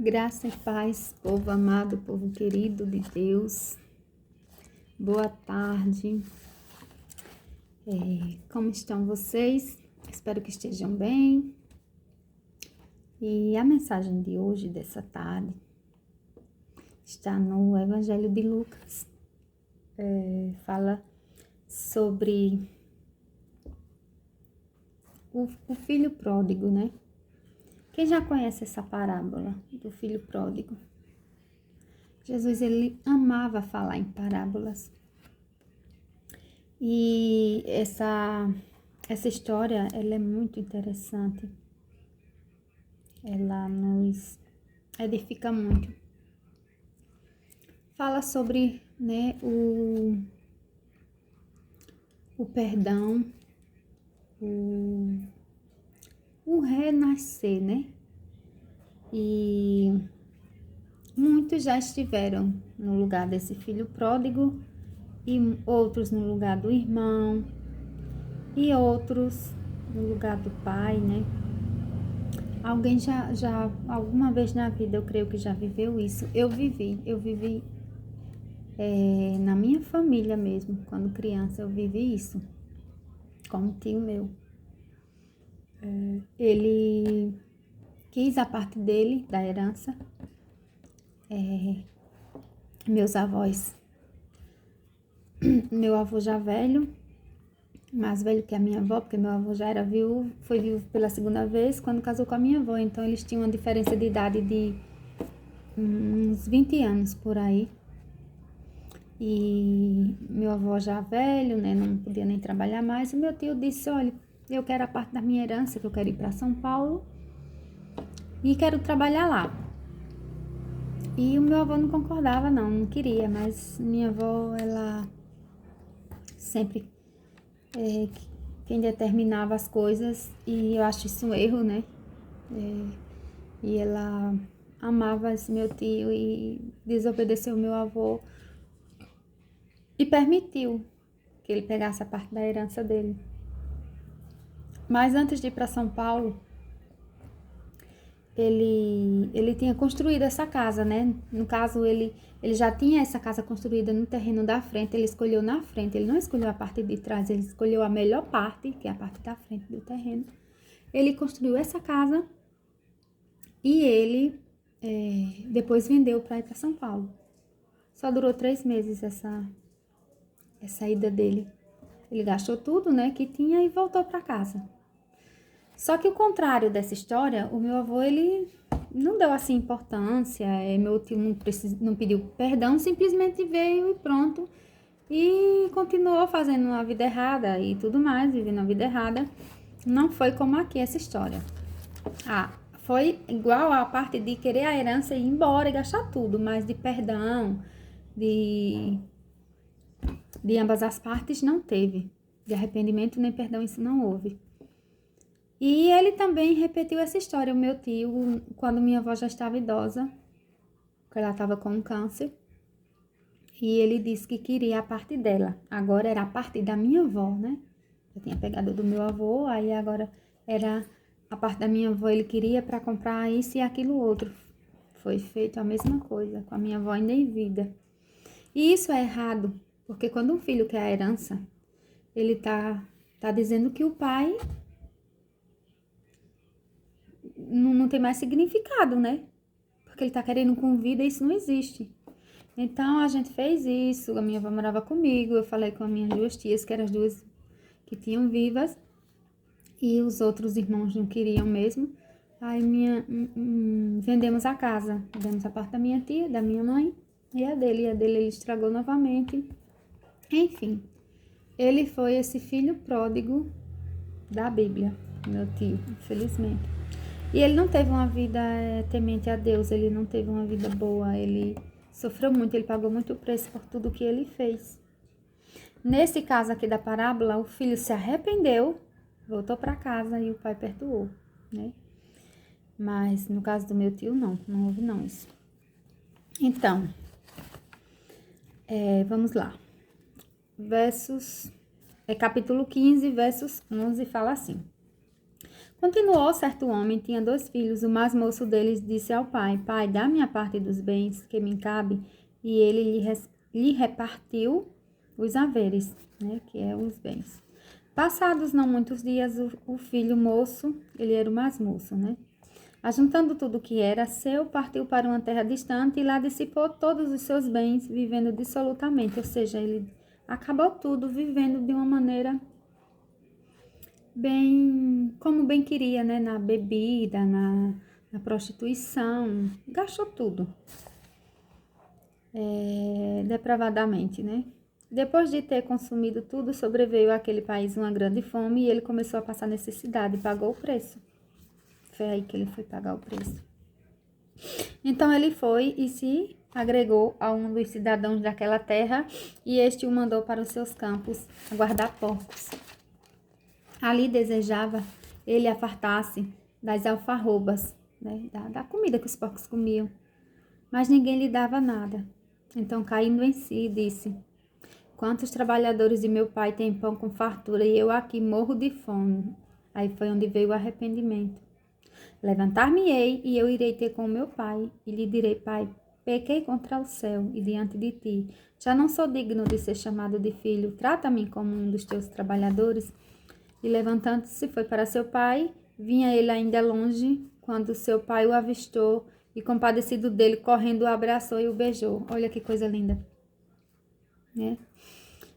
Graça e paz, povo amado, povo querido de Deus. Boa tarde. Como estão vocês? Espero que estejam bem. E a mensagem de hoje, dessa tarde, está no Evangelho de Lucas. Fala sobre o filho pródigo, né? Quem já conhece essa parábola do filho pródigo? Jesus, ele amava falar em parábolas. E essa história, ela é muito interessante. Ela nos edifica muito. Fala sobre, né, o perdão, o renascer, né? E muitos já estiveram no lugar desse filho pródigo, e outros no lugar do irmão, e outros no lugar do pai, né? Alguém já alguma vez na vida, eu creio que já viveu isso. Eu vivi na minha família mesmo, quando criança, eu vivi isso com um tio meu. Ele quis a parte dele, da herança. Meus avós, meu avô já velho, mais velho que a minha avó, porque meu avô já era viúvo, foi viúvo pela segunda vez quando casou com a minha avó, então eles tinham uma diferença de idade de uns 20 anos por aí. E meu avô já velho, né, não podia nem trabalhar mais, e meu tio disse: olha, eu quero a parte da minha herança, que eu quero ir para São Paulo e quero trabalhar lá. E o meu avô não concordava, não queria, mas minha avó, ela sempre quem determinava as coisas, e eu acho isso um erro, né? E ela amava esse meu tio e desobedeceu o meu avô e permitiu que ele pegasse a parte da herança dele. Mas antes de ir para São Paulo, ele tinha construído essa casa, né? No caso, ele já tinha essa casa construída no terreno da frente, ele escolheu na frente, ele não escolheu a parte de trás, ele escolheu a melhor parte, que é a parte da frente do terreno. Ele construiu essa casa e ele depois vendeu para ir para São Paulo. Só durou 3 meses essa ida dele. Ele gastou tudo, né, que tinha e voltou para casa. Só que o contrário dessa história, o meu avô, ele não deu assim importância, meu tio não pediu perdão, simplesmente veio e pronto. E continuou fazendo uma vida errada e tudo mais, vivendo uma vida errada. Não foi como aqui essa história. Foi igual a parte de querer a herança e ir embora e gastar tudo, mas de perdão, de ambas as partes não teve. De arrependimento nem perdão, isso não houve. E ele também repetiu essa história, o meu tio, quando minha avó já estava idosa, porque ela estava com um câncer, e ele disse que queria a parte dela. Agora era a parte da minha avó, né? Eu tinha pegado do meu avô, aí agora era a parte da minha avó, ele queria para comprar isso e aquilo outro. Foi feito a mesma coisa, com a minha avó ainda em vida. E isso é errado, porque quando um filho quer a herança, ele tá dizendo que o pai não tem mais significado, né? Porque ele tá querendo com vida e isso não existe. Então, a gente fez isso, a minha avó morava comigo, eu falei com as minhas 2 tias, que eram as 2 que tinham vivas, e os outros irmãos não queriam mesmo. Aí vendemos a casa, demos a parte da minha tia, da minha mãe, e a dele ele estragou novamente. Enfim, ele foi esse filho pródigo da Bíblia, meu tio, infelizmente. E ele não teve uma vida temente a Deus, ele não teve uma vida boa, ele sofreu muito, ele pagou muito preço por tudo que ele fez. Nesse caso aqui da parábola, o filho se arrependeu, voltou para casa e o pai perdoou, né? Mas no caso do meu tio, não houve não isso. Então, vamos lá. Capítulo 15, versos 11, fala assim: Continuou certo homem, tinha 2 filhos. O mais moço deles disse ao pai: Pai, dá-me a parte dos bens que me cabe. E ele lhe repartiu os haveres, né, que é os bens. Passados não muitos dias, o filho moço, ele era o mais moço, né? Ajuntando tudo o que era seu, partiu para uma terra distante e lá dissipou todos os seus bens, vivendo dissolutamente. Ou seja, ele acabou tudo vivendo de uma maneira bem, como bem queria, né? Na bebida, na prostituição, gastou tudo. Depravadamente, né? Depois de ter consumido tudo, sobreveio àquele país uma grande fome e ele começou a passar necessidade e pagou o preço. Foi aí que ele foi pagar o preço. Então ele foi e se agregou a um dos cidadãos daquela terra e este o mandou para os seus campos a guardar porcos. Ali desejava ele apartar-se das alfarrobas, né, da comida que os porcos comiam, mas ninguém lhe dava nada. Então, caindo em si, disse: Quantos trabalhadores de meu pai têm pão com fartura e eu aqui morro de fome? Aí foi onde veio o arrependimento. Levantar-me-ei e eu irei ter com o meu pai e lhe direi: Pai, pequei contra o céu e diante de ti. Já não sou digno de ser chamado de filho. Trata-me como um dos teus trabalhadores. E levantando-se foi para seu pai. Vinha ele ainda longe quando seu pai o avistou e, compadecido dele, correndo, o abraçou e o beijou. Olha que coisa linda, né?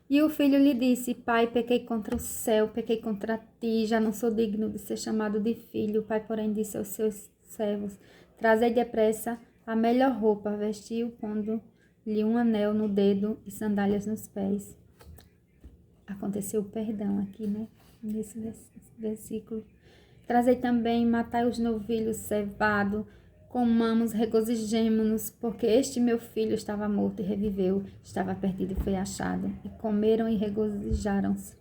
E o filho lhe disse: Pai, pequei contra o céu, pequei contra ti, já não sou digno de ser chamado de filho. O pai, porém, disse aos seus servos: Trazei depressa a melhor roupa, vestiu, pondo-lhe um anel no dedo e sandálias nos pés. Aconteceu o perdão aqui, né? Nesse versículo. Trazei também, matai os novilhos cevado, comamos, regozijemo-nos, porque este meu filho estava morto e reviveu, estava perdido e foi achado. E comeram e regozijaram-se.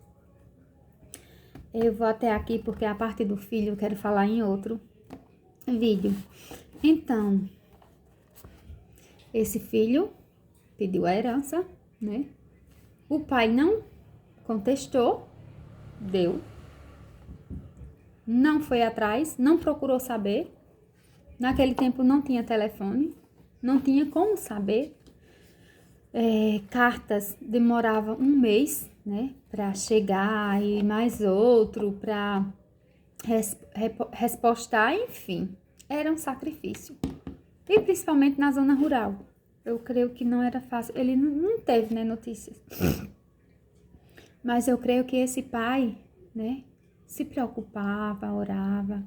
Eu vou até aqui porque a parte do filho eu quero falar em outro vídeo. Então, esse filho pediu a herança, né? O pai não contestou, deu. Não foi atrás, não procurou saber. Naquele tempo não tinha telefone, não tinha como saber. Cartas demoravam 1 mês, né, para chegar e mais outro para respostar, enfim, era um sacrifício. E principalmente na zona rural. Eu creio que não era fácil. Ele não teve, né, notícias. Mas eu creio que esse pai, né, se preocupava, orava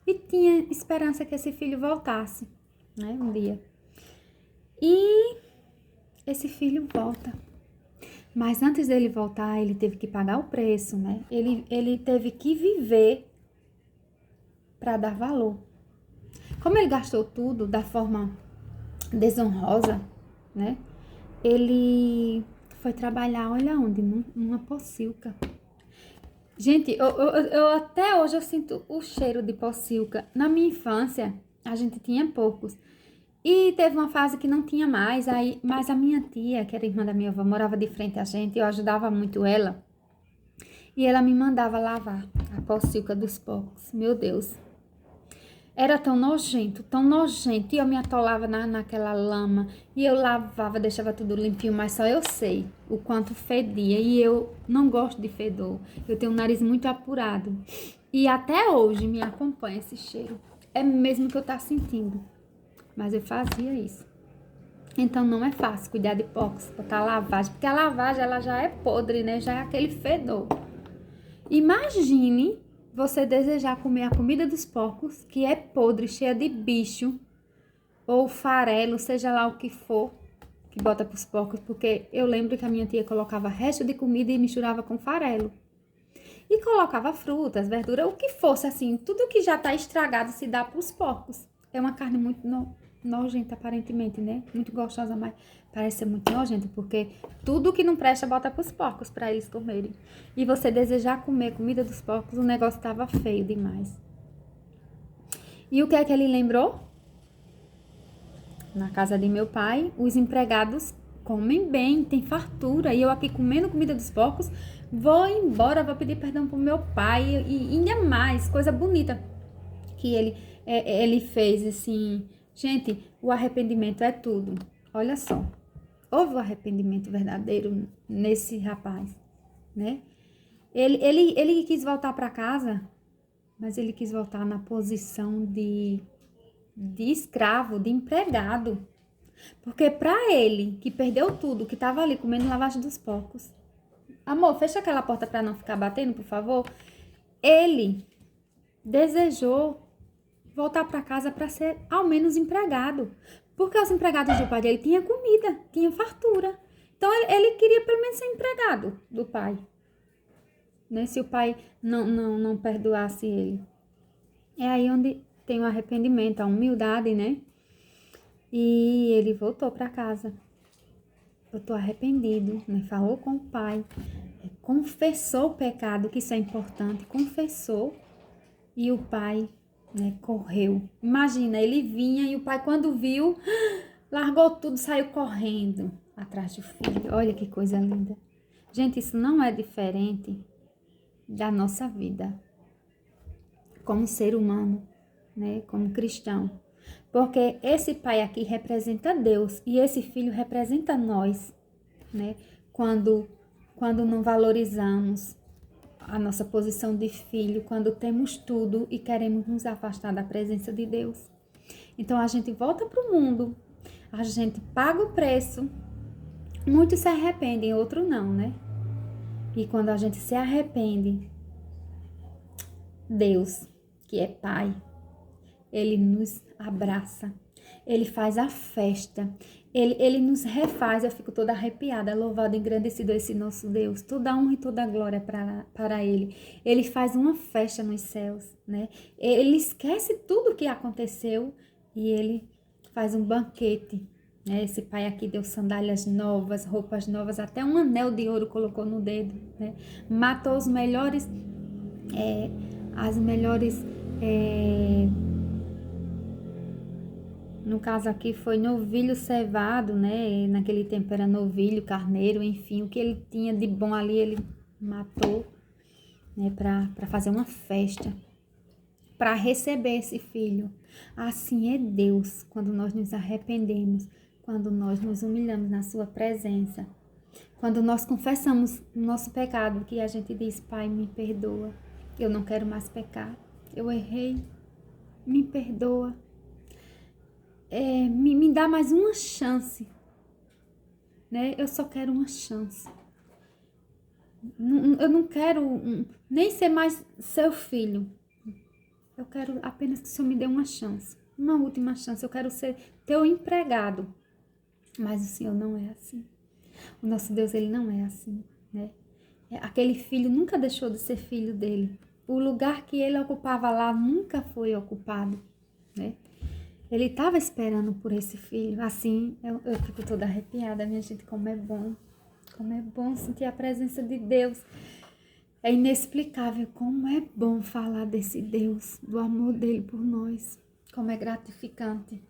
e tinha esperança que esse filho voltasse, né, um dia. E esse filho volta. Mas antes dele voltar, ele teve que pagar o preço, né? Ele teve que viver para dar valor. Como ele gastou tudo da forma desonrosa, né? Ele foi trabalhar, olha onde? Numa pocilga. Gente, eu até hoje eu sinto o cheiro de pocilga. Na minha infância, a gente tinha porcos. E teve uma fase que não tinha mais, mas a minha tia, que era irmã da minha avó, morava de frente a gente, eu ajudava muito ela. E ela me mandava lavar a pocilga dos porcos. Meu Deus. Era tão nojento, e eu me atolava naquela lama, e eu lavava, deixava tudo limpinho, mas só eu sei o quanto fedia, e eu não gosto de fedor, eu tenho um nariz muito apurado, e até hoje me acompanha esse cheiro, é mesmo que eu tá sentindo, mas eu fazia isso. Então não é fácil cuidar de porcos, botar lavagem, porque a lavagem ela já é podre, né, já é aquele fedor. Imagine você desejar comer a comida dos porcos, que é podre, cheia de bicho, ou farelo, seja lá o que for, que bota para os porcos, porque eu lembro que a minha tia colocava resto de comida e misturava com farelo. E colocava frutas, verduras, o que fosse assim, tudo que já está estragado se dá para os porcos. É uma carne muito nojenta, aparentemente, né? Muito gostosa, mas parece ser muito nojenta, porque tudo que não presta bota para os porcos, para eles comerem. E você desejar comer comida dos porcos, o negócio estava feio demais. E o que é que ele lembrou? Na casa de meu pai, os empregados comem bem, tem fartura, e eu aqui comendo comida dos porcos, vou embora, vou pedir perdão pro meu pai, e ainda mais, coisa bonita que ele fez, assim. Gente, o arrependimento é tudo. Olha só, houve o arrependimento verdadeiro nesse rapaz, né? Ele quis voltar para casa, mas ele quis voltar na posição de escravo, de empregado. Porque para ele, que perdeu tudo, que estava ali comendo lavagem dos porcos, amor, fecha aquela porta para não ficar batendo, por favor. Ele desejou voltar para casa para ser ao menos empregado. Porque os empregados do pai dele tinham comida, tinham fartura. Então ele queria pelo menos ser empregado do pai, né? Se o pai não perdoasse ele. É aí onde tem o arrependimento, a humildade, né? E ele voltou para casa. Voltou arrependido, né? Falou com o pai. Confessou o pecado, que isso é importante. Confessou. E o pai, né, correu. Imagina, ele vinha e o pai, quando viu, largou tudo, saiu correndo atrás do filho. Olha que coisa linda. Gente, isso não é diferente da nossa vida como ser humano, né, como cristão. Porque esse pai aqui representa Deus e esse filho representa nós, né? Quando não valorizamos a nossa posição de filho, quando temos tudo e queremos nos afastar da presença de Deus. Então a gente volta para o mundo, a gente paga o preço, muitos se arrependem, outros não, né? E quando a gente se arrepende, Deus, que é Pai, Ele nos abraça, Ele faz a festa, Ele nos refaz. Eu fico toda arrepiada, louvado e engrandecido esse nosso Deus, toda a honra e toda a glória para Ele. Ele faz uma festa nos céus, né? Ele esquece tudo o que aconteceu e Ele faz um banquete, né? Esse pai aqui deu sandálias novas, roupas novas, até um anel de ouro colocou no dedo, né? Matou os melhores, as melhores... No caso aqui foi novilho cevado, né? Naquele tempo era novilho, carneiro, enfim. O que ele tinha de bom ali, ele matou, né? Para fazer uma festa, para receber esse filho. Assim é Deus, quando nós nos arrependemos, quando nós nos humilhamos na sua presença. Quando nós confessamos o nosso pecado, que a gente diz, Pai, me perdoa. Eu não quero mais pecar. Eu errei. Me perdoa. Me dá mais uma chance, né? Eu só quero uma chance. Eu não quero nem ser mais seu filho. Eu quero apenas que o Senhor me dê uma chance, uma última chance. Eu quero ser teu empregado. Mas o Senhor não é assim. O nosso Deus, Ele não é assim, né? Aquele filho nunca deixou de ser filho dele. O lugar que ele ocupava lá nunca foi ocupado, né? Ele estava esperando por esse filho. Assim, eu fico toda arrepiada, minha gente, como é bom sentir a presença de Deus. É inexplicável como é bom falar desse Deus, do amor dele por nós. Como é gratificante.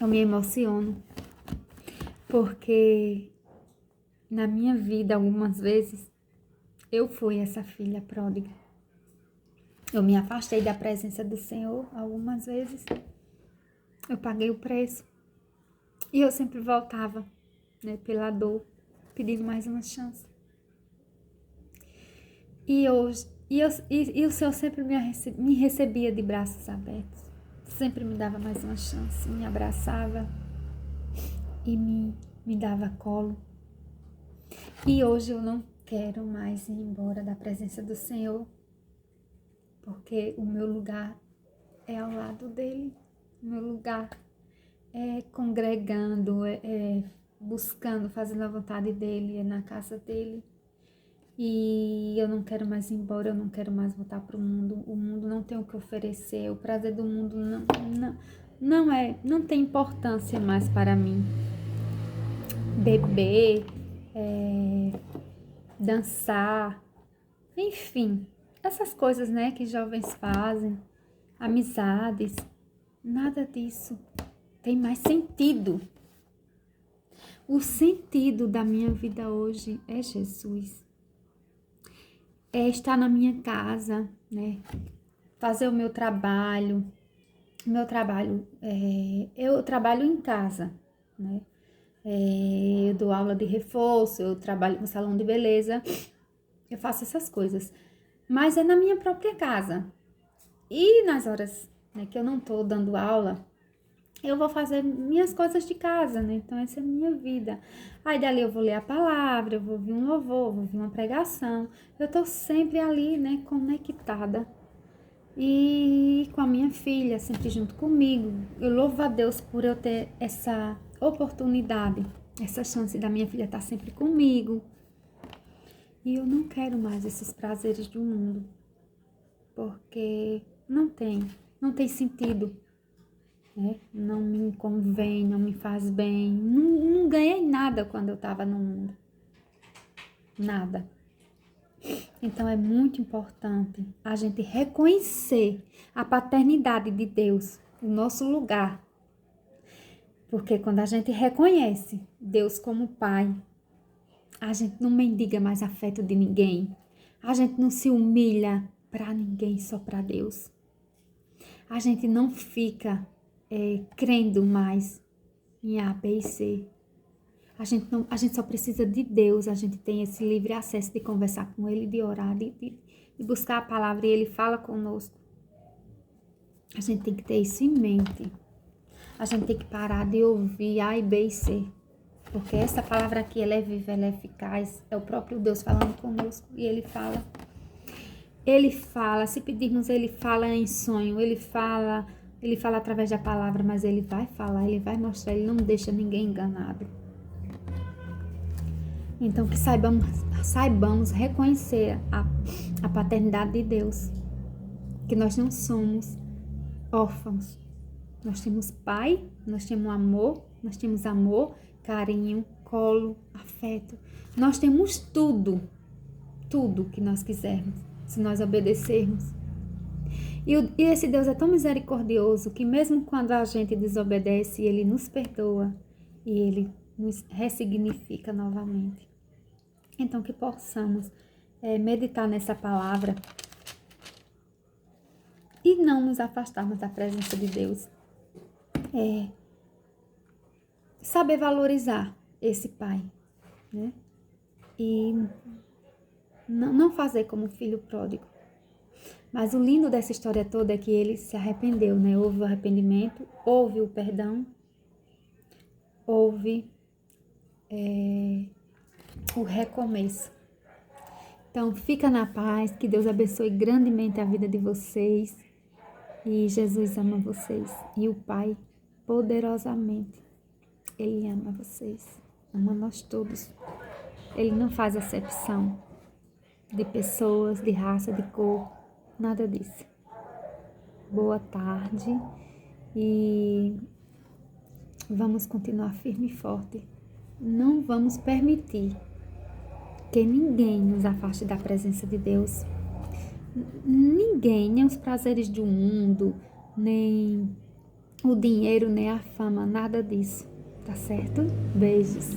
Eu me emociono, porque na minha vida, algumas vezes, eu fui essa filha pródiga. Eu me afastei da presença do Senhor algumas vezes. Eu paguei o preço. E eu sempre voltava, né, pela dor, pedindo mais uma chance. E o Senhor sempre me recebia de braços abertos. Sempre me dava mais uma chance. Me abraçava e me dava colo. E hoje eu não quero mais ir embora da presença do Senhor, porque o meu lugar é ao lado dele. O meu lugar é congregando, buscando, fazendo a vontade dele, é na casa dele. E eu não quero mais ir embora, eu não quero mais voltar para o mundo. O mundo não tem o que oferecer, o prazer do mundo não tem importância mais para mim. Beber, dançar, enfim, essas coisas, né, que jovens fazem, amizades, nada disso tem mais sentido. O sentido da minha vida hoje é Jesus. É estar na minha casa, né? Fazer o meu trabalho. Eu trabalho em casa, né? Eu dou aula de reforço, eu trabalho no salão de beleza, eu faço essas coisas. Mas é na minha própria casa. E nas horas, né, que eu não tô dando aula, eu vou fazer minhas coisas de casa, né? Então essa é a minha vida. Aí dali eu vou ler a palavra, eu vou ouvir um louvor, vou ouvir uma pregação. Eu tô sempre ali, né, conectada. E com a minha filha, sempre junto comigo. Eu louvo a Deus por eu ter essa oportunidade, essa chance da minha filha estar sempre comigo. E eu não quero mais esses prazeres do mundo, porque não tem sentido, né? Não me convém, não me faz bem. Não ganhei nada quando eu estava no mundo, nada. Então é muito importante a gente reconhecer a paternidade de Deus, o nosso lugar. Porque quando a gente reconhece Deus como Pai, a gente não mendiga mais afeto de ninguém. A gente não se humilha para ninguém, só para Deus. A gente não fica crendo mais em A, B e C. A gente só precisa de Deus, a gente tem esse livre acesso de conversar com Ele, de orar, de buscar a palavra e Ele fala conosco. A gente tem que ter isso em mente. A gente tem que parar de ouvir A e B e C. Porque essa palavra aqui, ela é viva, ela é eficaz. É o próprio Deus falando conosco e Ele fala. Ele fala, se pedirmos, Ele fala em sonho, Ele fala através da palavra, mas Ele vai falar, Ele vai mostrar, Ele não deixa ninguém enganado. Então, que saibamos reconhecer a paternidade de Deus. Que nós não somos órfãos. Nós temos pai, nós temos amor, carinho, colo, afeto. Nós temos tudo que nós quisermos, se nós obedecermos. E esse Deus é tão misericordioso que mesmo quando a gente desobedece, Ele nos perdoa e Ele nos ressignifica novamente. Então, que possamos meditar nessa palavra e não nos afastarmos da presença de Deus. Saber valorizar esse Pai, né? E não fazer como o filho pródigo. Mas o lindo dessa história toda é que ele se arrependeu, né? Houve o arrependimento, houve o perdão, houve o recomeço. Então, fica na paz, que Deus abençoe grandemente a vida de vocês. E Jesus ama vocês. E o Pai, poderosamente, Ele ama vocês. Ama nós todos. Ele não faz acepção de pessoas, de raça, de cor, nada disso. Boa tarde e vamos continuar firme e forte. Não vamos permitir que ninguém nos afaste da presença de Deus. Ninguém, nem os prazeres do mundo, nem o dinheiro, nem a fama, nada disso. Tá certo? Beijos.